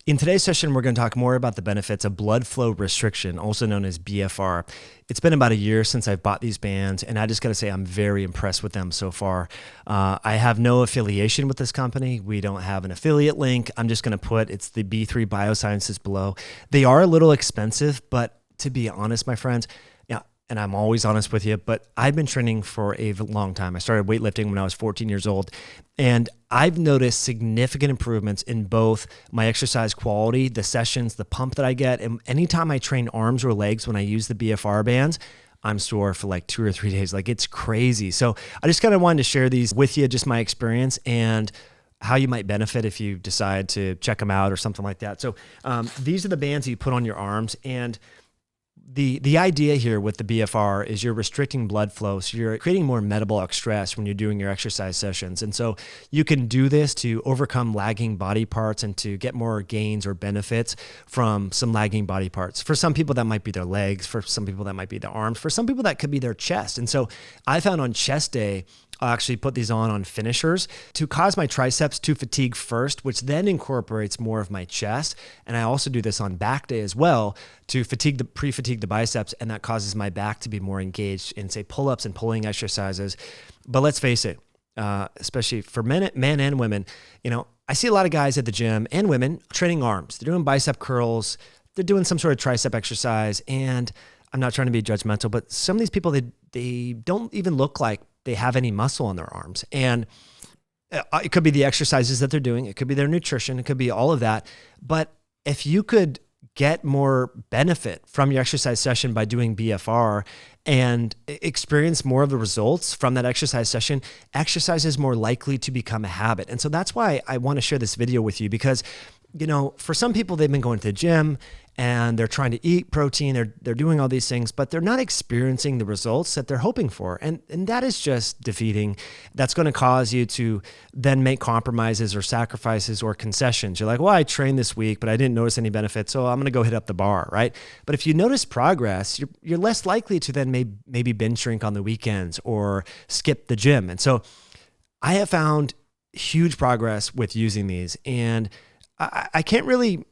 In today's session, we're going to talk more about the benefits of blood flow restriction, also known as BFR. It's been about a year since I've bought these bands, and I just got to say I'm very impressed with them so far. I have no affiliation with this company. We don't have an affiliate link. I'm just going to put it's the B3 Biosciences below. They are a little expensive, but to be honest, my friends, and I'm always honest with you, but I've been training for a long time. I started weightlifting when I was 14 years old, and I've noticed significant improvements in both my exercise quality, the sessions, the pump that I get, and anytime I train arms or legs when I use the BFR bands, I'm sore for like 2 or 3 days. Like, it's crazy. So I just kind of wanted to share these with you, just my experience and how you might benefit if you decide to check them out or something like that. So these are the bands that you put on your arms, and the idea here with the BFR is you're restricting blood flow. So you're creating more metabolic stress when you're doing your exercise sessions. And so you can do this to overcome lagging body parts and to get more gains or benefits from some lagging body parts. For some people, that might be their legs. For some people, that might be their arms. For some people, that could be their chest. And so I found on chest day, I'll actually put these on finishers to cause my triceps to fatigue first, which then incorporates more of my chest. And I also do this on back day as well to pre-fatigue the biceps, and that causes my back to be more engaged in, say, pull-ups and pulling exercises. But let's face it, especially for men and women, I see a lot of guys at the gym and women training arms. They're doing bicep curls. They're doing some sort of tricep exercise. And I'm not trying to be judgmental, but some of these people, they don't even look like they have any muscle on their arms. And it could be the exercises that they're doing. It could be their nutrition. It could be all of that. But if you could get more benefit from your exercise session by doing BFR and experience more of the results from that exercise session, exercise is more likely to become a habit. And so that's why I want to share this video with you, because for some people, they've been going to the gym and they're trying to eat protein, they're doing all these things, but they're not experiencing the results that they're hoping for. And that is just defeating. That's going to cause you to then make compromises or sacrifices or concessions. You're like, well, I trained this week, but I didn't notice any benefits, so I'm going to go hit up the bar, right? But if you notice progress, you're less likely to then maybe binge drink on the weekends or skip the gym. And so I have found huge progress with using these, and I can't really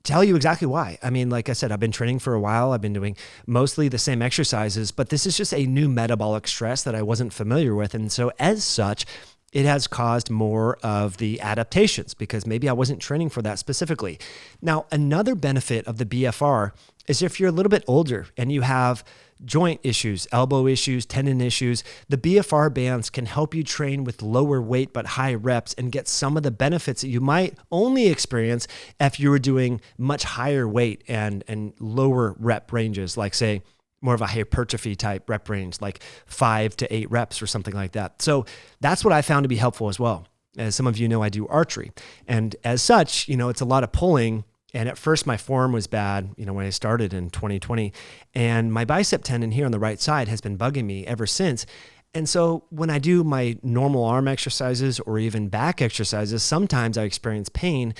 tell you exactly why. I mean, like I said, I've been training for a while. I've been doing mostly the same exercises, but this is just a new metabolic stress that I wasn't familiar with. And so as such, it has caused more of the adaptations because maybe I wasn't training for that specifically. Now, another benefit of the BFR is if you're a little bit older and you have joint issues, elbow issues, tendon issues, the BFR bands can help you train with lower weight but high reps and get some of the benefits that you might only experience if you were doing much higher weight and lower rep ranges, like say more of a hypertrophy type rep range, like 5 to 8 reps or something like that. So that's what I found to be helpful as well. As some of you know, I do archery. And as such, it's a lot of pulling. And at first my form was bad, when I started in 2020, and my bicep tendon here on the right side has been bugging me ever since. And so when I do my normal arm exercises or even back exercises, sometimes I experience pain,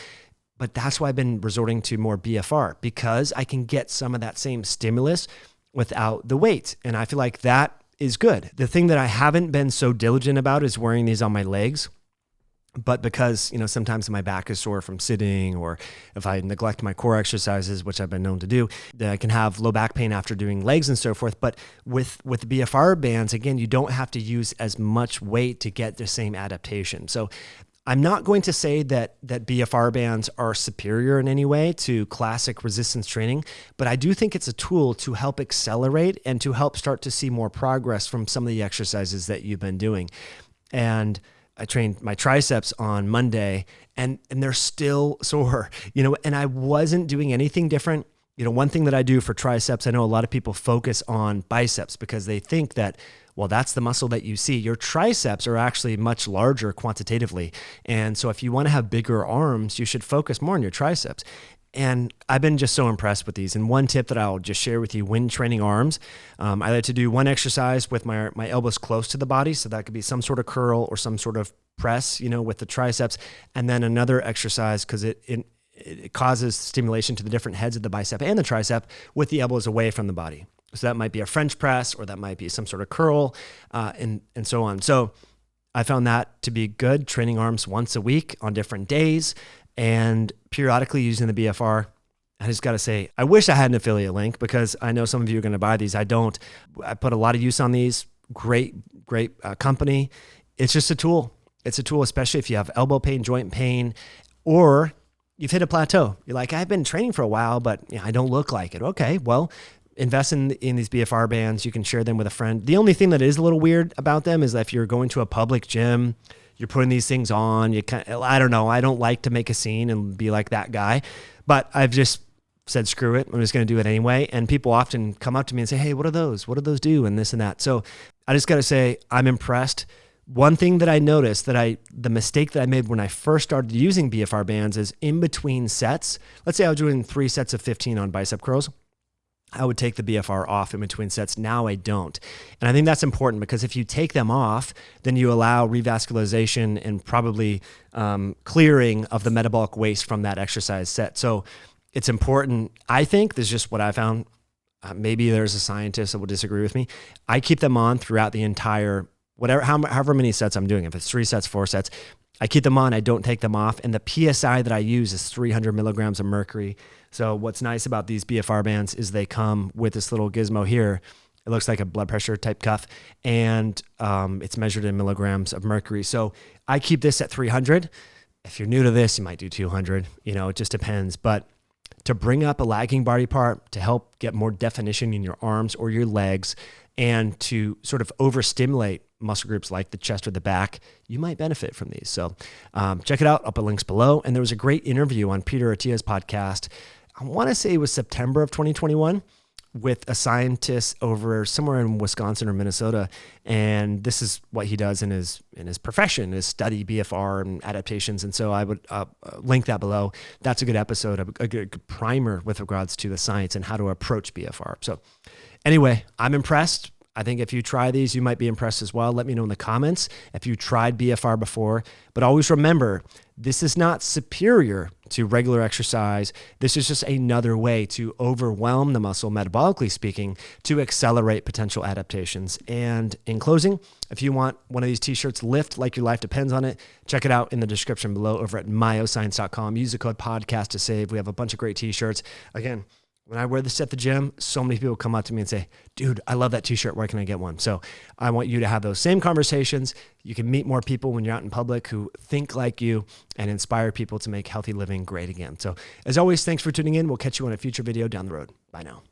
but that's why I've been resorting to more BFR, because I can get some of that same stimulus without the weight. And I feel like that is good. The thing that I haven't been so diligent about is wearing these on my legs. But because, sometimes my back is sore from sitting, or if I neglect my core exercises, which I've been known to do, then I can have low back pain after doing legs and so forth. But with the BFR bands, again, you don't have to use as much weight to get the same adaptation. So I'm not going to say that BFR bands are superior in any way to classic resistance training, but I do think it's a tool to help accelerate and to help start to see more progress from some of the exercises that you've been doing. And I trained my triceps on Monday and they're still sore, and I wasn't doing anything different. One thing that I do for triceps, I know a lot of people focus on biceps because they think that, well, that's the muscle that you see. Your triceps are actually much larger quantitatively. And so if you want to have bigger arms, you should focus more on your triceps. And I've been just so impressed with these. And one tip that I'll just share with you when training arms, I like to do one exercise with my elbows close to the body. So that could be some sort of curl or some sort of press, with the triceps. And then another exercise, because it causes stimulation to the different heads of the bicep and the tricep with the elbows away from the body. So that might be a French press, or that might be some sort of curl, and so on. So I found that to be good, training arms once a week on different days. and periodically using the BFR. I just got to say, I wish I had an affiliate link because I know some of you are going to buy these. I don't. I put a lot of use on these. Great company. It's just a tool. It's a tool, especially if you have elbow pain, joint pain, or you've hit a plateau. You're like, I've been training for a while, but I don't look like it. Okay, well, invest in these BFR bands. You can share them with a friend. The only thing that is a little weird about them is that if you're going to a public gym, you're putting these things on. I don't know. I don't like to make a scene and be like that guy, but I've just said, screw it. I'm just going to do it anyway. And people often come up to me and say, hey, what are those? What do those do? And this and that. So I just got to say, I'm impressed. One thing that I noticed the mistake that I made when I first started using BFR bands is in between sets. Let's say I was doing 3 sets of 15 on bicep curls. I would take the BFR off in between sets. Now I don't. And I think that's important because if you take them off, then you allow revascularization and probably clearing of the metabolic waste from that exercise set. So it's important. I think this is just what I found. Maybe there's a scientist that will disagree with me. I keep them on throughout the entire, however many sets I'm doing. If it's 3 sets, 4 sets, I keep them on. I don't take them off. And the PSI that I use is 300 milligrams of mercury. So what's nice about these BFR bands is they come with this little gizmo here. It looks like a blood pressure type cuff, and it's measured in milligrams of mercury. So I keep this at 300. If you're new to this, you might do 200. It just depends. But to bring up a lagging body part, to help get more definition in your arms or your legs, and to sort of overstimulate muscle groups like the chest or the back, you might benefit from these. So check it out. I'll put links below. And there was a great interview on Peter Attia's podcast. I want to say it was September of 2021 with a scientist over somewhere in Wisconsin or Minnesota. And this is what he does in his profession, is study BFR and adaptations. And so I would link that below. That's a good episode, a good primer with regards to the science and how to approach BFR. So anyway, I'm impressed. I think if you try these, you might be impressed as well. Let me know in the comments if you tried BFR before. But always remember, this is not superior to regular exercise. This is just another way to overwhelm the muscle, metabolically speaking, to accelerate potential adaptations. And in closing, if you want one of these t-shirts, Lift Like Your Life Depends on It, check it out in the description below over at myoscience.com. Use the code podcast to save. We have a bunch of great t-shirts. Again, when I wear this at the gym, so many people come up to me and say, dude, I love that t-shirt. Where can I get one? So I want you to have those same conversations. You can meet more people when you're out in public who think like you and inspire people to make healthy living great again. So as always, thanks for tuning in. We'll catch you on a future video down the road. Bye now.